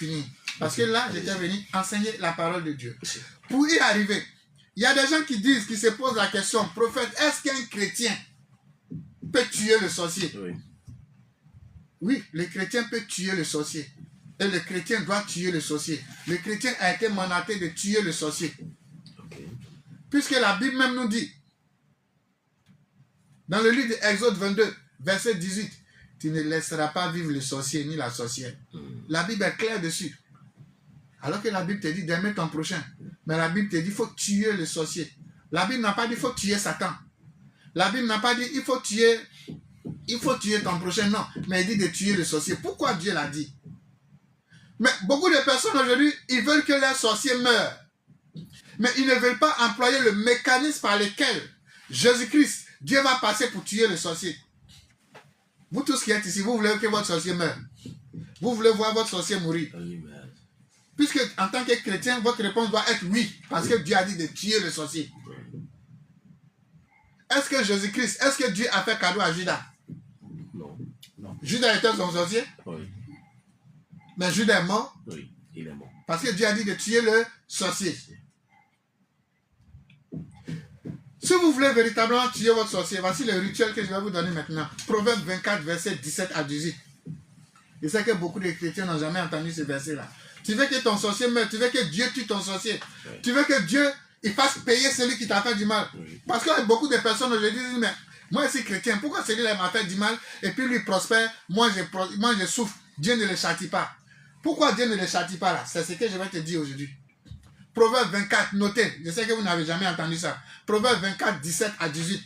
fini. Parce que là, j'étais venu enseigner la parole de Dieu. Pour y arriver, il y a des gens qui disent, qui se posent la question, prophète, est-ce qu'un chrétien peut tuer le sorcier? Oui, le chrétien peut tuer le sorcier. Et le chrétien doit tuer le sorcier. Le chrétien a été mandaté de tuer le sorcier. Puisque la Bible même nous dit, dans le livre d'Exode 22, verset 18, tu ne laisseras pas vivre le sorcier ni la sorcière. La Bible est claire dessus. Alors que la Bible te dit d'aimer ton prochain. Mais la Bible te dit qu'il faut tuer le sorcier. La Bible n'a pas dit qu'il faut tuer Satan. La Bible n'a pas dit il faut tuer ton prochain. Non, mais il dit de tuer le sorcier. Pourquoi Dieu l'a dit? Mais beaucoup de personnes aujourd'hui, ils veulent que leurs sorciers meurent. Mais ils ne veulent pas employer le mécanisme par lequel Jésus-Christ, Dieu va passer pour tuer le sorcier. Vous tous qui êtes ici, vous voulez que votre sorcier meure. Vous voulez voir votre sorcier mourir. Puisque en tant que chrétien, votre réponse doit être oui. Parce que Dieu a dit de tuer le sorcier. Est-ce que Jésus-Christ, est-ce que Dieu a fait cadeau à Judas? Non. Judas était son sorcier? Oui. Mais Judas est mort? Oui, il est mort. Parce que Dieu a dit de tuer le sorcier. Si vous voulez véritablement tuer votre sorcier, voici le rituel que je vais vous donner maintenant. Proverbe 24, verset 17 à 18. Je sais que beaucoup de chrétiens n'ont jamais entendu ce verset-là. Tu veux que ton sorcier meure, tu veux que Dieu tue ton sorcier. Oui. Tu veux que Dieu il fasse payer celui qui t'a fait du mal. Oui. Parce que beaucoup de personnes aujourd'hui disent, mais moi je suis chrétien, pourquoi celui-là m'a fait du mal et puis lui prospère, moi je souffre, Dieu ne le châtie pas. Pourquoi Dieu ne le châtie pas là? C'est ce que je vais te dire aujourd'hui. Proverbe 24, notez, je sais que vous n'avez jamais entendu ça. Proverbe 24, 17 à 18.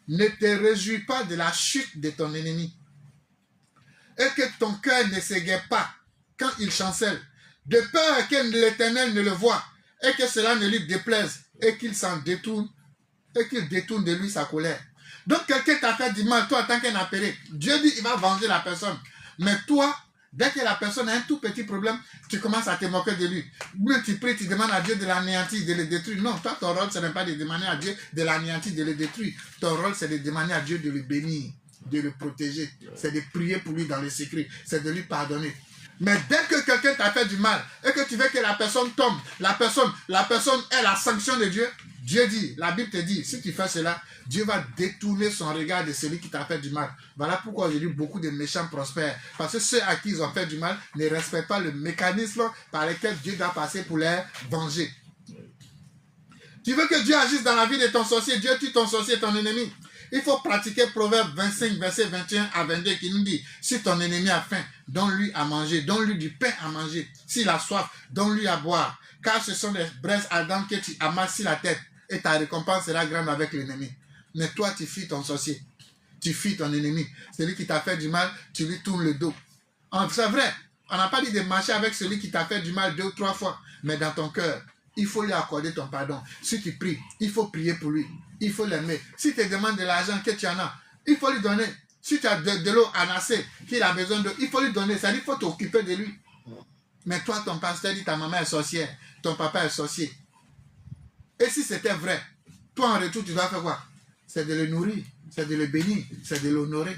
Ne te réjouis pas de la chute de ton ennemi. Et que ton cœur ne s'égaie pas quand il chancelle. De peur que l'Éternel ne le voie et que cela ne lui déplaise et qu'il s'en détourne et qu'il détourne de lui sa colère. Donc quelqu'un t'a fait du mal, toi en tant qu'un appelé. Dieu dit qu'il va venger la personne. Mais toi, dès que la personne a un tout petit problème, tu commences à te moquer de lui. Mais tu pries, tu demandes à Dieu de l'anéantir, de le détruire. Non, toi, ton rôle, ce n'est pas de demander à Dieu de l'anéantir, de le détruire. Ton rôle, c'est de demander à Dieu de le bénir, de le protéger. C'est de prier pour lui dans le secret. C'est de lui pardonner. Mais dès que quelqu'un t'a fait du mal et que tu veux que la personne tombe, la personne est la sanction de Dieu, Dieu dit, la Bible te dit, si tu fais cela, Dieu va détourner son regard de celui qui t'a fait du mal. Voilà pourquoi aujourd'hui beaucoup de méchants prospèrent. Parce que ceux à qui ils ont fait du mal ne respectent pas le mécanisme par lequel Dieu doit passer pour les venger. Tu veux que Dieu agisse dans la vie de ton sorcier, Dieu tue ton sorcier, ton ennemi. Il faut pratiquer Proverbe 25, verset 21 à 22 qui nous dit, si ton ennemi a faim, donne-lui à manger, donne-lui du pain à manger. S'il a soif, donne-lui à boire. Car ce sont des braises ardentes que tu amasses sur la tête et ta récompense sera grande avec l'ennemi. Mais toi, tu fuis ton sorcier. Tu fuis ton ennemi. Celui qui t'a fait du mal, tu lui tournes le dos. C'est vrai, on n'a pas dit de marcher avec celui qui t'a fait du mal 2 ou 3 fois. Mais dans ton cœur, il faut lui accorder ton pardon. Si tu pries, il faut prier pour lui. Il faut l'aimer. Si tu te demandes de l'argent que tu en as, il faut lui donner. Si tu as de l'eau à nasser, qu'il a besoin d'eau, il faut lui donner. C'est-à-dire qu'il faut t'occuper de lui. Mais toi, ton pasteur dit ta maman est sorcière, ton papa est sorcier. Et si c'était vrai, toi en retour, tu dois faire quoi? C'est de le nourrir, c'est de le bénir, c'est de l'honorer.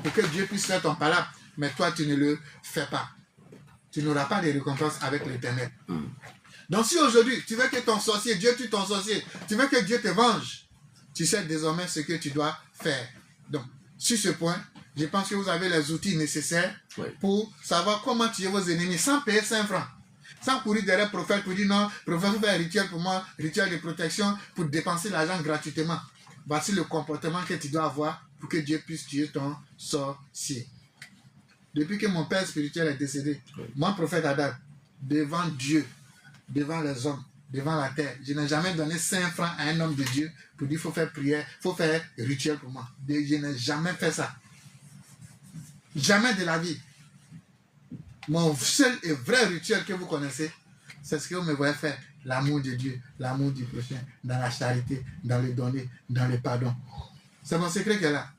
Pour que Dieu puisse faire ton palabre. Mais toi, tu ne le fais pas. Tu n'auras pas de récompense avec l'Éternel. Donc si aujourd'hui, tu veux que ton sorcier, Dieu tue ton sorcier, tu veux que Dieu te venge, tu sais désormais ce que tu dois faire. Donc, sur ce point, je pense que vous avez les outils nécessaires pour savoir comment tuer vos ennemis sans payer 5 francs. Sans courir derrière le prophète pour dire non, prophète, vous faites un rituel pour moi, rituel de protection pour dépenser l'argent gratuitement. Voici le comportement que tu dois avoir pour que Dieu puisse tuer ton sorcier. Depuis que mon père spirituel est décédé, moi, prophète Adam, devant Dieu, devant les hommes, devant la terre, je n'ai jamais donné 5 francs à un homme de Dieu pour dire qu'il faut faire prière, il faut faire rituel pour moi. Je n'ai jamais fait ça. Jamais de la vie. Mon seul et vrai rituel que vous connaissez, c'est ce que vous me voyez faire. L'amour de Dieu, l'amour du prochain, dans la charité, dans le donner, dans le pardon. C'est mon secret qui est là.